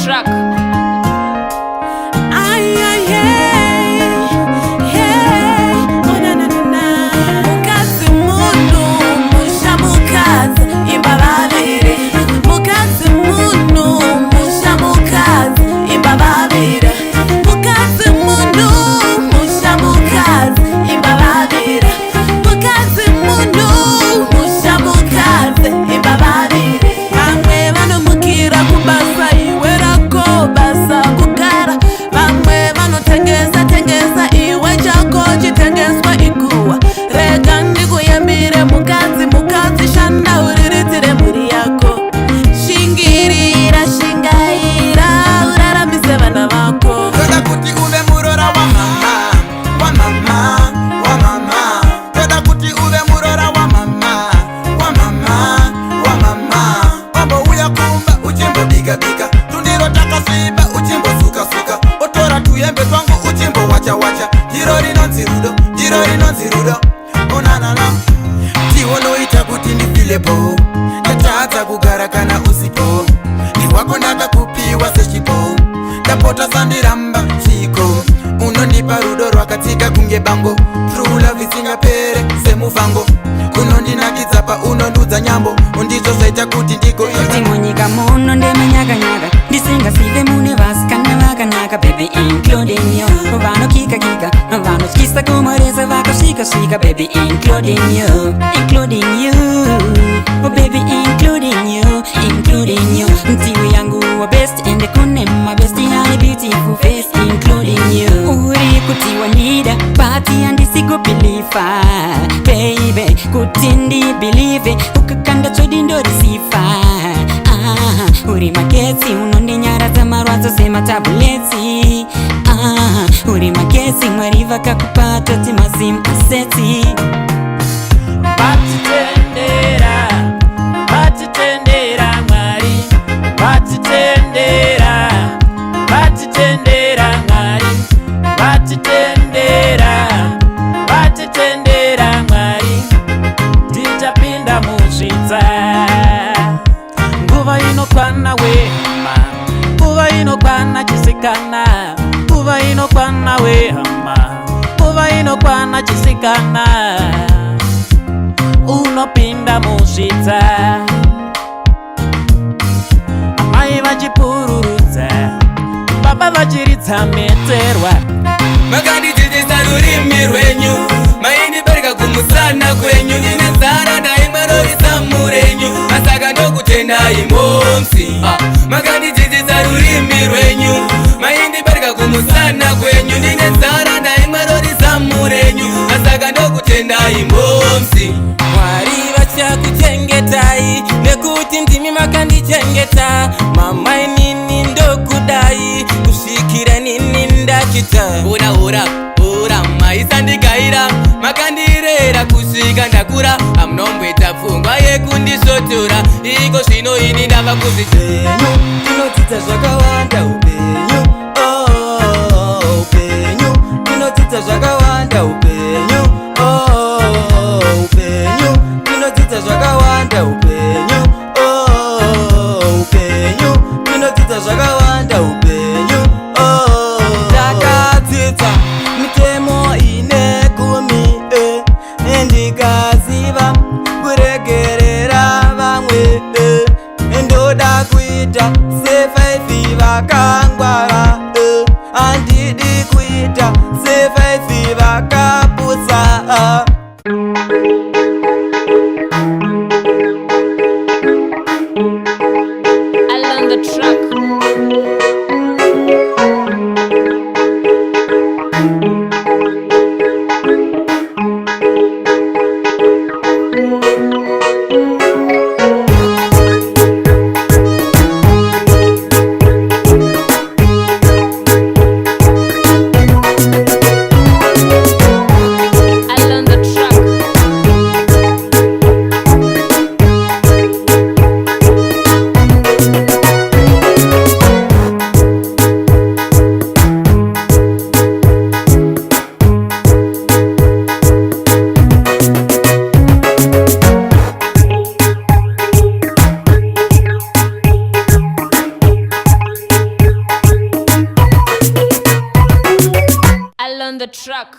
track. Tionoita kuti ndifilepo ndatadza kugara kana usipo ndiwako ndakakupiwa sechipo ndapota sandiramba chiko unondipa rudo rwakatsika kunge bango true love isingapere semufango unondinakidza paunondudza nyambo undizosaita kuti ndigoiti munyika muno ndemenyakanyaka ndisingasive mune vasikana vakanaka baby including you vanokikakika vanotyisa kumoresa vakasvikasvika baby including you oh baby including you mtiwi yangu wa best ende kune my best high beautiful face including you uri kuti wanida pati andisikupilifa baby kuti ndibelieve ukakanda chodi ndorisifa uri maketsi unondinyaradza marwadzo sematabuletsi uri maketsi mwari vakakupata timasim aseti batitendera mwari batitendera mwari batitendera mwari tichapinda muzvidza nguva inokwana wehama nguva inokwana chisikana nguva inokwana wehama nguva inokwana chisikana unopinda muzvidza amai vachipururudza baba vachiridza meterwa makandidzidzisa rurimi rwenyu maindibereka kumusana kwenyu inenzara ndaimwarorisa murenyu masaka ndokutendai momsi makandidzidzisa rurimi rwenyu maindibereka kumusana kwenyu inenzara ndaimwarorisa murenyu masaka ndokutendai momsi mwari vachakuchengetai nekuti ndimi makandichengeta mamai nini ndokudai kusvikira nini ndachita ura maisandigaira makandirera kusvika ndakura amunombweta pfungwa yekundisotora iko zvino ini ndava kuzvipenyu tinodzidza zvakawanda upenyu upenyu tinodzidza zvakawanda upenyu upenyu tinodzidza zvakawanda upenyu upenyu tinodzidza zvakawanda upenyu takadzidza mitemo ine kumi ndikaziva kuregerera vamwe ndoda kuita se5 vaka track.